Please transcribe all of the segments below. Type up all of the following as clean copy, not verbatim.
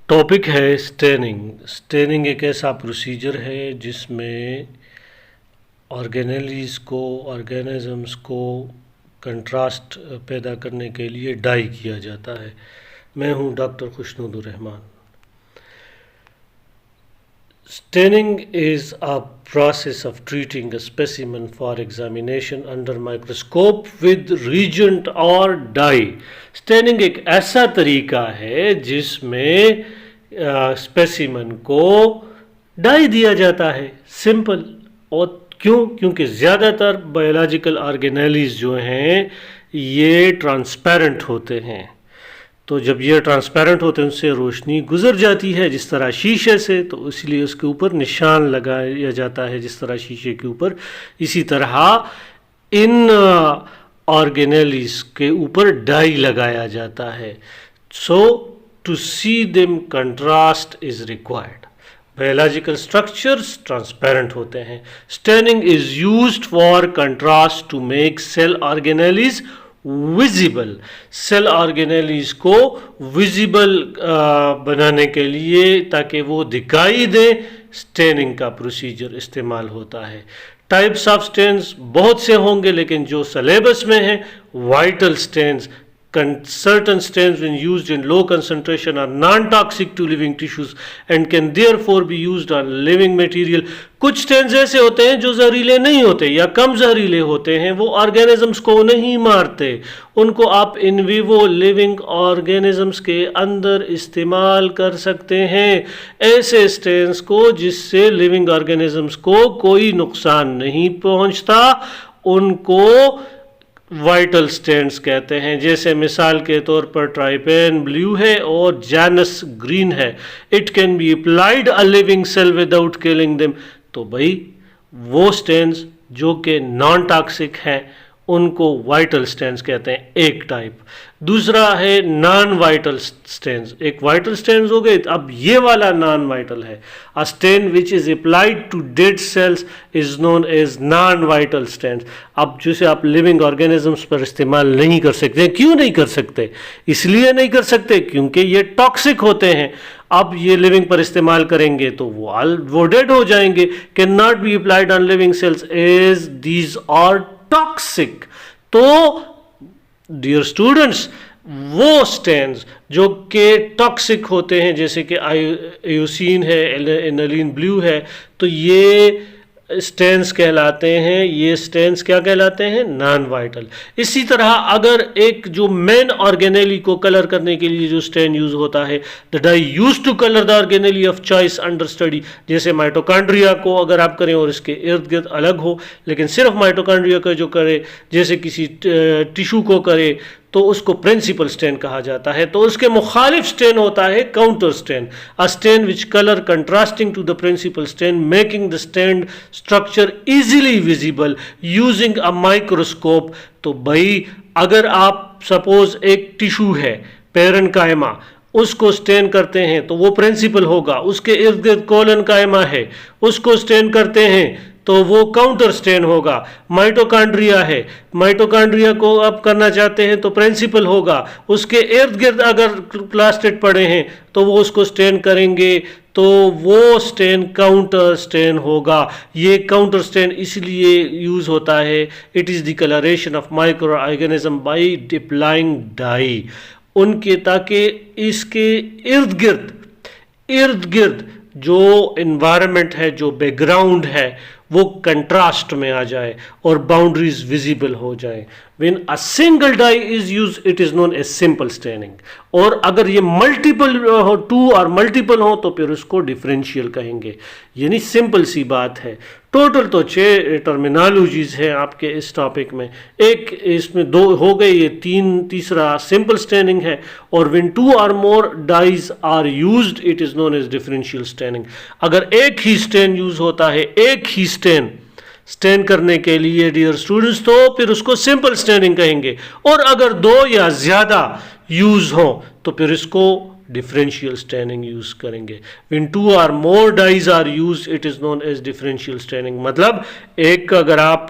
Topic ہے staining. Staining ایک ایسا پروسیجر ہے جس میں آرگینزمس کو کنٹراسٹ پیدا کرنے کے لیے ڈائی کیا جاتا ہے. میں ہوں doctor Khushnood ur-Rahman. Staining is a process of treating a specimen for examination under microscope with reagent or dye. Staining ایک ایسا طریقہ ہے جس میں اسپیسیمن کو ڈائی دیا جاتا ہے. سمپل. اور کیونکہ زیادہ تر بایولوجیکل آرگینیلیز جو ہیں یہ ٹرانسپیرنٹ ہوتے ہیں. تو جب یہ ٹرانسپیرنٹ ہوتے ہیں ان سے روشنی گزر جاتی ہے جس طرح شیشے سے، تو اس لیے اس کے اوپر نشان لگایا جاتا ہے جس طرح شیشے کے اوپر. اسی طرح ان آرگینیلیز کے اوپر ڈائی لگایا جاتا ہے. So to see them contrast is required. Biological structures transparent ہوتے ہیں. Staining is used for contrast to make cell organelles visible. Cell organelles کو ویزیبل بنانے کے لیے تاکہ وہ دکھائی دیں اسٹیننگ کا پروسیجر استعمال ہوتا ہے. ٹائپس آف اسٹینز بہت سے ہوں گے لیکن جو سلیبس میں ہیں vital اسٹینز. Certain stains when used in low concentration are non-toxic to living tissues and can therefore be used on living material. کچھ stains ایسے ہوتے ہیں جو زہریلے نہیں ہوتے یا کم زہریلے ہوتے ہیں، وہ آرگینزمس کو نہیں مارتے. ان کو آپ ان ویوو لیونگ آرگینزمس کے اندر استعمال کر سکتے ہیں. ایسے stains کو جس سے لیونگ آرگینزمس کو کوئی نقصان نہیں پہنچتا ان کو وائٹل سٹینز کہتے ہیں. جیسے مثال کے طور پر ٹرائپین بلیو ہے اور جانس گرین ہے. It can be applied a living cell without killing them. تو بھائی وہ سٹینز جو کہ نان ٹاکسک ہیں ان کو وائٹل سٹینز کہتے ہیں، ایک ٹائپ. دوسرا ہے نان وائٹل سٹینز. ایک وائٹل سٹینز ہو گئے، اب یہ والا نان وائٹل ہے. A stain which is applied to dead cells is known as non-vital stains. اب جسے آپ لیونگ آرگینزمس پر استعمال نہیں کر سکتے. کیوں نہیں کر سکتے؟ اس لیے نہیں کر سکتے کیونکہ یہ ٹاکسک ہوتے ہیں. اب یہ لیونگ پر استعمال کریں گے تو وہ ڈیڈ ہو جائیں گے. Can not be applied on living cells as these are toxic. تو ڈیئر اسٹوڈنٹس وہ سٹینز جو کہ ٹاکسک ہوتے ہیں جیسے کہ ایوسین ہے، انلین بلیو ہے، تو یہ سٹینز کہلاتے ہیں. یہ سٹینز کیا کہلاتے ہیں؟ نان وائٹل. اسی طرح اگر ایک جو مین آرگینیلی کو کلر کرنے کے لیے جو سٹین یوز ہوتا ہے، the dye used to color the organelle of choice under study. جیسے مائٹوکانڈریا کو اگر آپ کریں اور اس کے ارد گرد الگ ہو، لیکن صرف مائٹوکانڈریا کا جو کرے، جیسے کسی ٹیشو کو کرے تو اس کو پرنسپل سٹین کہا جاتا ہے. تو اس کے مخالف سٹین ہوتا ہے counter stain. A stain which color contrasting to the principal stain making the stained structure easily visible using a microscope. تو بھائی اگر آپ سپوز ایک ٹیشو ہے پیرن کائما، اس کو سٹین کرتے ہیں تو وہ پرنسپل ہوگا. اس کے ارد گرد کولن کائما ہے، اس کو سٹین کرتے ہیں تو وہ کاؤنٹر سٹین ہوگا. مائٹوکانڈریا ہے، مائٹوکانڈریا کو آپ کرنا چاہتے ہیں تو پرنسپل ہوگا. اس کے ارد گرد اگر پلاسٹڈ پڑے ہیں تو وہ اس کو سٹین کریں گے تو وہ سٹین کاؤنٹر سٹین ہوگا. یہ کاؤنٹر سٹین اس لیے یوز ہوتا ہے، it is the colouration of micro organism by applying dye. ان کے تاکہ اس کے ارد گرد جو انوائرمنٹ ہے، جو بیک گراؤنڈ ہے، وہ کنٹراسٹ میں آ جائے اور باؤنڈریز ویزیبل ہو جائیں. When a single dye is used, it is known as simple staining. اور اگر یہ ملٹیپل ٹو اور ملٹیپل ہوں تو پھر اس کو ڈفرینشیل کہیں گے. یعنی سمپل سی بات ہے. ٹوٹل تو 6 ٹرمینالوجیز ہیں آپ کے اس ٹاپک میں. ایک اس میں 2 ہو گئے، یہ تیسرا سمپل سٹیننگ ہے. اور when 2 or more dyes are used, it is known as differential staining. اگر ایک ہی سٹین یوز ہوتا ہے، ایک ہی سٹین کرنے کے لیے ڈیئر اسٹوڈنٹس، تو پھر اس کو سمپل سٹیننگ کہیں گے. اور اگر 2 یا زیادہ یوز ہوں تو پھر اس کو ڈفرینشیل اسٹیننگ یوز کریں گے. when 2 or more dyes are used it is known as differential staining. مطلب ایک اگر آپ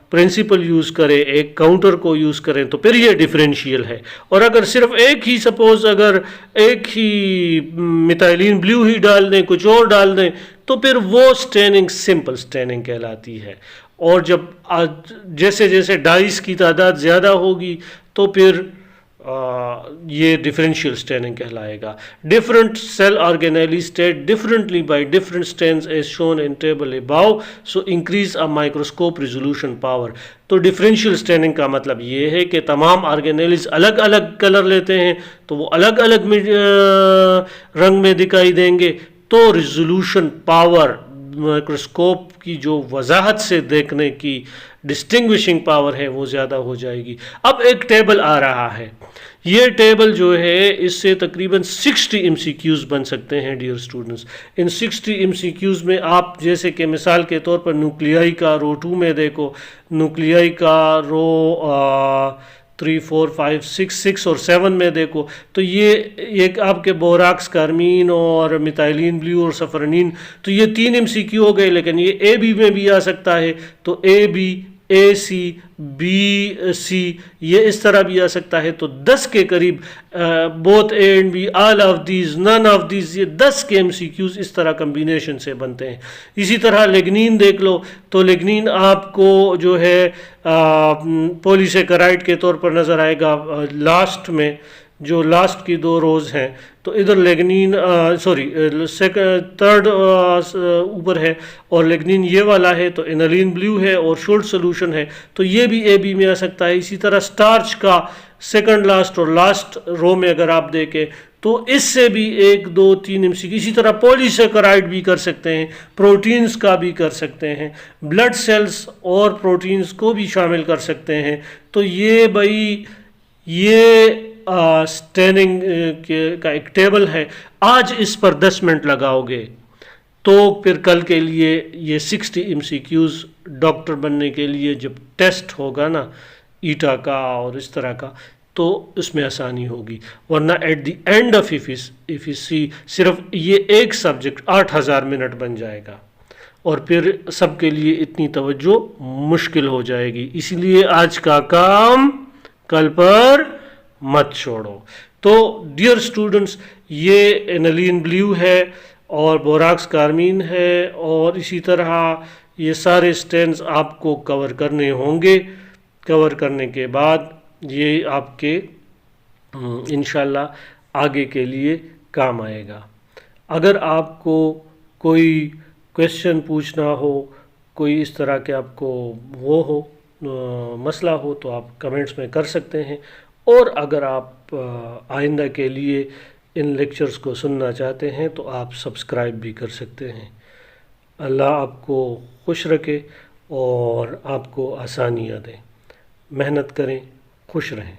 پرنسپل یوز کریں ایک کاؤنٹر کو یوز کریں تو پھر یہ ڈفرینشیل ہے, اور اگر صرف ایک ہی سپوز اگر ایک ہی میتھائلین بلیو ہی ڈال دیں کچھ اور ڈال دیں تو پھر وہ اسٹیننگ سمپل اسٹیننگ کہلاتی ہے. اور جب جیسے جیسے ڈائز کی تعداد زیادہ ہوگی تو پھر یہ ڈفرینشیل اسٹیننگ کہلائے گا. Different cell organelle stain differently by different stains as shown in table above so increase a microscope resolution power. تو ڈفرینشیل اسٹیننگ کا مطلب یہ ہے کہ تمام آرگینیلیز الگ الگ کلر لیتے ہیں تو وہ الگ الگ رنگ میں دکھائی دیں گے, تو ریزولوشن پاور مائکروسکوپ کی جو وضاحت سے دیکھنے کی ڈسٹنگوشنگ پاور ہے وہ زیادہ ہو جائے گی. اب ایک ٹیبل آ رہا ہے, یہ ٹیبل جو ہے اس سے تقریباً 60 MCQs بن سکتے ہیں ڈیئر اسٹوڈنٹس. ان 60 MCQs میں آپ جیسے کہ مثال کے طور پر نیوکلیائی کا رو 2 میں دیکھو, نیوکلیائی کا رو 3 4 5 6 اور 7 میں دیکھو تو یہ ایک آپ کے بوراکس کارمین اور میتھائلین بلیو اور سفرنین, تو یہ 3 MCQ ہو گئے, لیکن یہ اے بی میں بھی آ سکتا ہے تو اے be a C B C یہ اس طرح بھی آ سکتا ہے. تو 10 کے قریب both A and B all of these none of these, یہ 10 کے MCQs اس طرح کمبینیشن سے بنتے ہیں. اسی طرح لیگنین دیکھ لو تو لیگنین آپ کو جو ہے پولیسیکرائڈ کے طور پر نظر آئے گا لاسٹ میں, جو لاسٹ کی 2 روز ہیں تو ادھر لیگنین تھرڈ اوپر ہے اور لیگنین یہ والا ہے تو انالین بلیو ہے اور شورٹ سولوشن ہے تو یہ بھی اے بی میں آ سکتا ہے. اسی طرح سٹارچ کا سیکنڈ لاسٹ اور لاسٹ رو میں اگر آپ دیکھیں تو اس سے بھی 1 2 3 MCQ. اسی طرح پولیسیکرائڈ بھی کر سکتے ہیں, پروٹینز کا بھی کر سکتے ہیں, بلڈ سیلز اور پروٹینز کو بھی شامل کر سکتے ہیں. تو یہ بھائی یہ اسٹیننگ کا ایک ٹیبل ہے. آج اس پر 10 منٹ لگاؤ گے تو پھر کل کے لیے یہ 60 MCQs ڈاکٹر بننے کے لیے جب ٹیسٹ ہوگا نا ایٹا کا اور اس طرح کا تو اس میں آسانی ہوگی. ورنہ at the end of if you see صرف یہ ایک سبجیکٹ 8000 منٹ بن جائے گا اور پھر سب کے لیے اتنی توجہ مشکل ہو جائے گی. اسی لیے آج کا کام کل پر مت چھوڑو. تو ڈیئر اسٹوڈنٹس یہ انالین بلیو ہے اور بوراکس کارمین ہے اور اسی طرح یہ سارے اسٹینز آپ کو کور کرنے ہوں گے. کور کرنے کے بعد یہ آپ کے انشاءاللہ آگے کے لیے کام آئے گا. اگر آپ کو کوئی کویشچن پوچھنا ہو, کوئی اس طرح کے آپ کو وہ ہو مسئلہ ہو تو آپ کمنٹس میں کر سکتے ہیں. اور اگر آپ آئندہ کے لیے ان لیکچرز کو سننا چاہتے ہیں تو آپ سبسکرائب بھی کر سکتے ہیں. اللہ آپ کو خوش رکھے اور آپ کو آسانیاں دیں. محنت کریں, خوش رہیں.